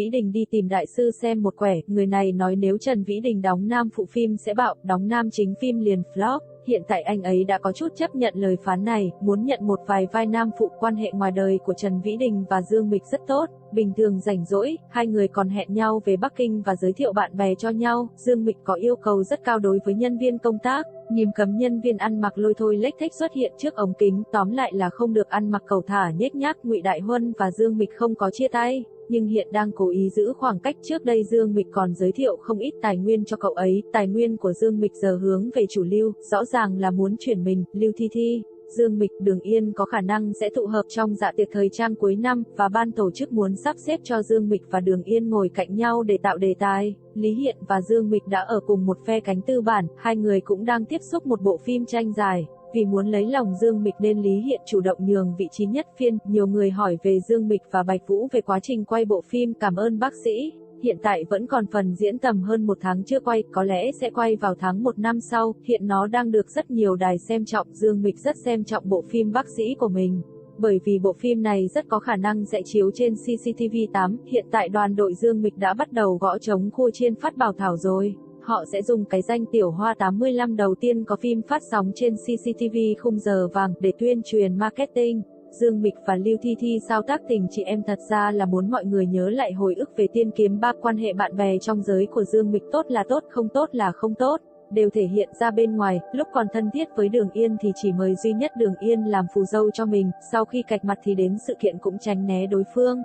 Vĩ Đình đi tìm đại sư xem một quẻ, người này nói nếu Trần Vĩ Đình đóng nam phụ phim sẽ bạo, đóng nam chính phim liền flop. Hiện tại anh ấy đã có chút chấp nhận lời phán này, muốn nhận một vài vai nam phụ. Quan hệ ngoài đời của Trần Vĩ Đình và Dương Mịch rất tốt, bình thường rảnh rỗi, hai người còn hẹn nhau về Bắc Kinh và giới thiệu bạn bè cho nhau. Dương Mịch có yêu cầu rất cao đối với nhân viên công tác, nghiêm cấm nhân viên ăn mặc lôi thôi lếch thếch xuất hiện trước ống kính, tóm lại là không được ăn mặc cẩu thả nhếch nhác. Ngụy Đại Huân và Dương Mịch không có chia tay, nhưng hiện đang cố ý giữ khoảng cách. Trước đây Dương Mịch còn giới thiệu không ít tài nguyên cho cậu ấy, tài nguyên của Dương Mịch giờ hướng về chủ Lưu, rõ ràng là muốn chuyển mình. Lưu Thi Thi, Dương Mịch, Đường Yên có khả năng sẽ tụ hợp trong dạ tiệc thời trang cuối năm, và ban tổ chức muốn sắp xếp cho Dương Mịch và Đường Yên ngồi cạnh nhau để tạo đề tài. Lý Hiện và Dương Mịch đã ở cùng một phe cánh tư bản, hai người cũng đang tiếp xúc một bộ phim tranh dài. Vì muốn lấy lòng Dương Mịch nên Lý Hiện chủ động nhường vị trí nhất phiên. Nhiều người hỏi về Dương Mịch và Bạch Vũ về quá trình quay bộ phim Cảm ơn bác sĩ. Hiện tại vẫn còn phần diễn tầm hơn một tháng chưa quay, có lẽ sẽ quay vào tháng 1 năm sau. Hiện nó đang được rất nhiều đài xem trọng. Dương Mịch rất xem trọng bộ phim bác sĩ của mình, bởi vì bộ phim này rất có khả năng sẽ chiếu trên CCTV8. Hiện tại đoàn đội Dương Mịch đã bắt đầu gõ trống khua chiên phát bảo thảo rồi. Họ sẽ dùng cái danh Tiểu Hoa 85 đầu tiên có phim phát sóng trên CCTV khung giờ vàng để tuyên truyền marketing. Dương Mịch và Lưu Thi Thi sao tác tình chị em thật ra là muốn mọi người nhớ lại hồi ức về Tiên Kiếm Ba. Quan hệ bạn bè trong giới của Dương Mịch tốt là tốt, không tốt là không tốt, đều thể hiện ra bên ngoài. Lúc còn thân thiết với Đường Yên thì chỉ mời duy nhất Đường Yên làm phù dâu cho mình, sau khi cạch mặt thì đến sự kiện cũng tránh né đối phương.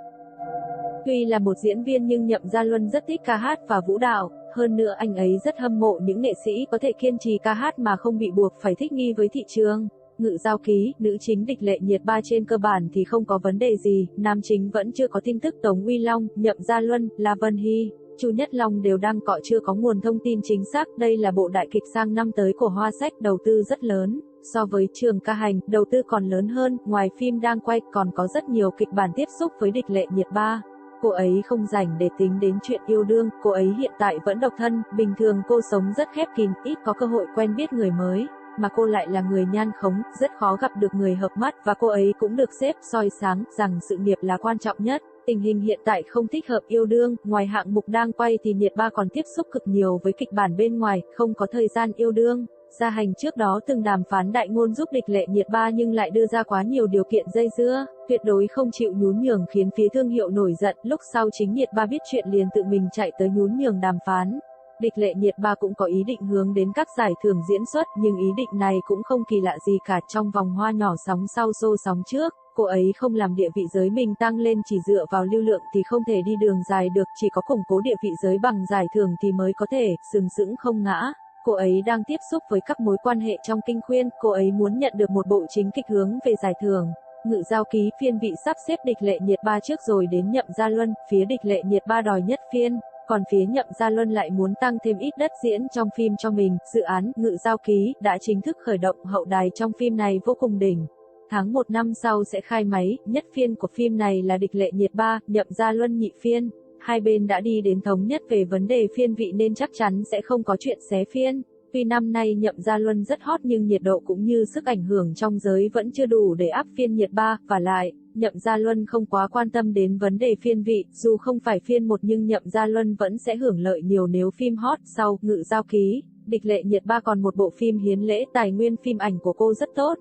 Tuy là một diễn viên nhưng Nhậm Gia Luân rất thích ca hát và vũ đạo, hơn nữa anh ấy rất hâm mộ những nghệ sĩ có thể kiên trì ca hát mà không bị buộc phải thích nghi với thị trường. Ngự Giao Ký, nữ chính Địch Lệ Nhiệt Ba trên cơ bản thì không có vấn đề gì, nam chính vẫn chưa có tin tức. Tống Uy Long, Nhậm Gia Luân, La Vân Hy, Chu Nhất Long đều đang cọ chưa có nguồn thông tin chính xác. Đây là bộ đại kịch sang năm tới của Hoa Sách, đầu tư rất lớn. So với Trường Ca Hành, đầu tư còn lớn hơn. Ngoài phim đang quay, còn có rất nhiều kịch bản tiếp xúc với Địch Lệ Nhiệt Ba. Cô ấy không rảnh để tính đến chuyện yêu đương, cô ấy hiện tại vẫn độc thân, bình thường cô sống rất khép kín, ít có cơ hội quen biết người mới, mà cô lại là người nhan khống, rất khó gặp được người hợp mắt, và cô ấy cũng được sếp soi sáng rằng sự nghiệp là quan trọng nhất. Tình hình hiện tại không thích hợp yêu đương, ngoài hạng mục đang quay thì Nhiệt Ba còn tiếp xúc cực nhiều với kịch bản bên ngoài, không có thời gian yêu đương. Gia Hành trước đó từng đàm phán đại ngôn giúp Địch Lệ Nhiệt Ba nhưng lại đưa ra quá nhiều điều kiện dây dưa, tuyệt đối không chịu nhún nhường khiến phía thương hiệu nổi giận. Lúc sau chính Nhiệt Ba biết chuyện liền tự mình chạy tới nhún nhường đàm phán. Địch Lệ Nhiệt Ba cũng có ý định hướng đến các giải thưởng diễn xuất, nhưng ý định này cũng không kỳ lạ gì cả. Trong vòng hoa nhỏ sóng sau xô sóng trước, cô ấy không làm địa vị giới mình tăng lên chỉ dựa vào lưu lượng thì không thể đi đường dài được, chỉ có củng cố địa vị giới bằng giải thưởng thì mới có thể sừng sững không ngã. Cô ấy đang tiếp xúc với các mối quan hệ trong kinh khuyên, cô ấy muốn nhận được một bộ chính kịch hướng về giải thưởng. Ngự Giao Ký phiên vị sắp xếp Địch Lệ Nhiệt Ba trước rồi đến Nhậm Gia Luân, phía Địch Lệ Nhiệt Ba đòi nhất phiên, còn phía Nhậm Gia Luân lại muốn tăng thêm ít đất diễn trong phim cho mình. Dự án Ngự Giao Ký đã chính thức khởi động, hậu đài trong phim này vô cùng đỉnh. Tháng 1 năm sau sẽ khai máy, nhất phiên của phim này là Địch Lệ Nhiệt Ba, Nhậm Gia Luân nhị phiên. Hai bên đã đi đến thống nhất về vấn đề phiên vị nên chắc chắn sẽ không có chuyện xé phiên. Tuy năm nay Nhậm Gia Luân rất hot nhưng nhiệt độ cũng như sức ảnh hưởng trong giới vẫn chưa đủ để áp phiên Nhiệt Ba, và lại, Nhậm Gia Luân không quá quan tâm đến vấn đề phiên vị, dù không phải phiên 1 nhưng Nhậm Gia Luân vẫn sẽ hưởng lợi nhiều nếu phim hot. Sau Ngự Giao Ký, Địch Lệ Nhiệt Ba còn một bộ phim Hiến Lễ, tài nguyên phim ảnh của cô rất tốt.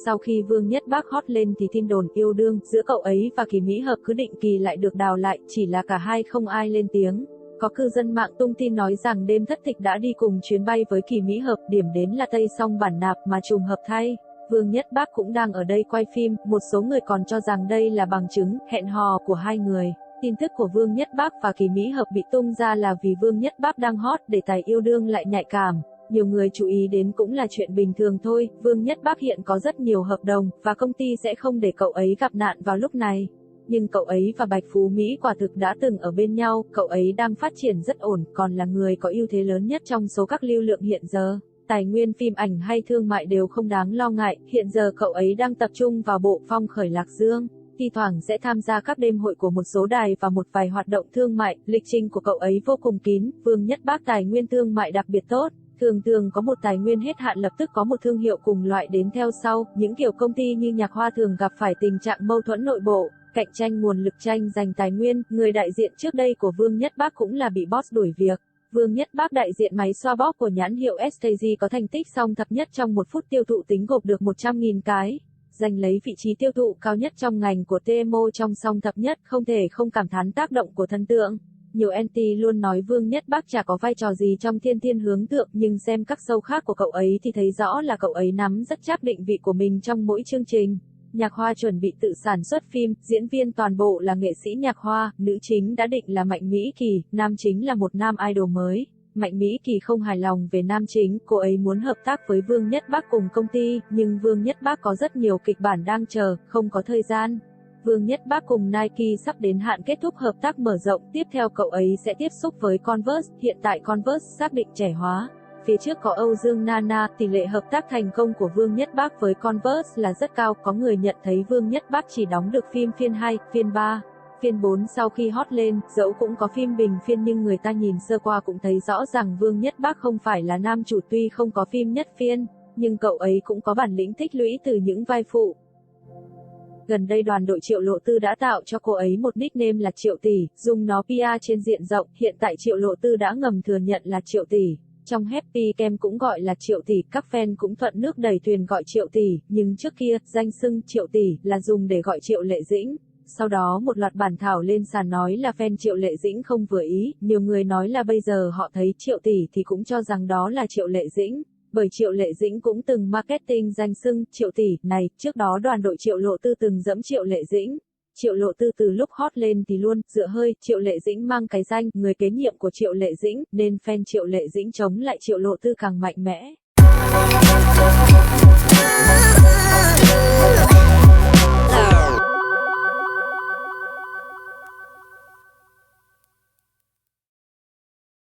Sau khi Vương Nhất Bác hot lên thì tin đồn yêu đương giữa cậu ấy và Kỳ Mỹ Hợp cứ định kỳ lại được đào lại, chỉ là cả hai không ai lên tiếng. Có cư dân mạng tung tin nói rằng đêm thất tịch đã đi cùng chuyến bay với Kỳ Mỹ Hợp, điểm đến là Tây Song Bản Nạp, mà trùng hợp thay, Vương Nhất Bác cũng đang ở đây quay phim. Một số người còn cho rằng đây là bằng chứng hẹn hò của hai người. Tin tức của Vương Nhất Bác và Kỳ Mỹ Hợp bị tung ra là vì Vương Nhất Bác đang hot, đề tài yêu đương lại nhạy cảm. Nhiều người chú ý đến cũng là chuyện bình thường thôi. Vương Nhất Bác hiện có rất nhiều hợp đồng, và công ty sẽ không để cậu ấy gặp nạn vào lúc này. Nhưng cậu ấy và Bạch Phú Mỹ quả thực đã từng ở bên nhau, cậu ấy đang phát triển rất ổn, còn là người có ưu thế lớn nhất trong số các lưu lượng hiện giờ. Tài nguyên phim ảnh hay thương mại đều không đáng lo ngại, hiện giờ cậu ấy đang tập trung vào bộ Phong Khởi Lạc Dương. Thi thoảng sẽ tham gia các đêm hội của một số đài và một vài hoạt động thương mại, lịch trình của cậu ấy vô cùng kín. Vương Nhất Bác tài nguyên thương mại đặc biệt tốt. Thường có một tài nguyên hết hạn lập tức có một thương hiệu cùng loại đến theo sau, những kiểu công ty như Nhạc Hoa thường gặp phải tình trạng mâu thuẫn nội bộ. cạnh tranh nguồn lực tranh giành tài nguyên, người đại diện trước đây của Vương Nhất Bác cũng là bị boss đuổi việc. Vương Nhất Bác đại diện máy xoa bóp của nhãn hiệu STG có thành tích song thập nhất trong 1 phút tiêu thụ tính gộp được 100.000 cái, giành lấy vị trí tiêu thụ cao nhất trong ngành của TMO trong song thập nhất, không thể không cảm thán tác động của thần tượng. Nhiều anti luôn nói Vương Nhất Bác chả có vai trò gì trong Thiên Thiên Hướng Tượng, nhưng xem các show khác của cậu ấy thì thấy rõ là cậu ấy nắm rất chắc định vị của mình trong mỗi chương trình. Nhạc Hoa chuẩn bị tự sản xuất phim, diễn viên toàn bộ là nghệ sĩ nhạc Hoa, nữ chính đã định là Mạnh Mỹ Kỳ, nam chính là một nam idol mới. Mạnh Mỹ Kỳ không hài lòng về nam chính, cô ấy muốn hợp tác với Vương Nhất Bác cùng công ty, nhưng Vương Nhất Bác có rất nhiều kịch bản đang chờ, không có thời gian. Vương Nhất Bác cùng Nike sắp đến hạn kết thúc hợp tác mở rộng, tiếp theo cậu ấy sẽ tiếp xúc với Converse, hiện tại Converse xác định trẻ hóa. Phía trước có Âu Dương Nana, tỷ lệ hợp tác thành công của Vương Nhất Bác với Converse là rất cao, có người nhận thấy Vương Nhất Bác chỉ đóng được phim phiên 2, phiên 3, phiên 4 sau khi hot lên, dẫu cũng có phim bình phiên nhưng người ta nhìn sơ qua cũng thấy rõ rằng Vương Nhất Bác không phải là nam chủ, tuy không có phim nhất phiên, nhưng cậu ấy cũng có bản lĩnh tích lũy từ những vai phụ. Gần đây đoàn đội Triệu Lộ Tư đã tạo cho cô ấy một nickname là Triệu Tỷ, dùng nó PR trên diện rộng, hiện tại Triệu Lộ Tư đã ngầm thừa nhận là Triệu Tỷ. Trong Happy Cam cũng gọi là Triệu Tỷ, các fan cũng thuận nước đẩy thuyền gọi Triệu Tỷ, nhưng trước kia, danh xưng Triệu Tỷ là dùng để gọi Triệu Lệ Dĩnh. Sau đó một loạt bản thảo lên sàn nói là fan Triệu Lệ Dĩnh không vừa ý, nhiều người nói là bây giờ họ thấy Triệu Tỷ thì cũng cho rằng đó là Triệu Lệ Dĩnh. Bởi Triệu Lệ Dĩnh cũng từng marketing danh xưng Triệu Tỷ này, trước đó đoàn đội Triệu Lộ Tư từng giẫm Triệu Lệ Dĩnh. Triệu Lộ Tư từ lúc hot lên thì luôn dựa hơi Triệu Lệ Dĩnh mang cái danh người kế nhiệm của Triệu Lệ Dĩnh, nên fan Triệu Lệ Dĩnh chống lại Triệu Lộ Tư càng mạnh mẽ.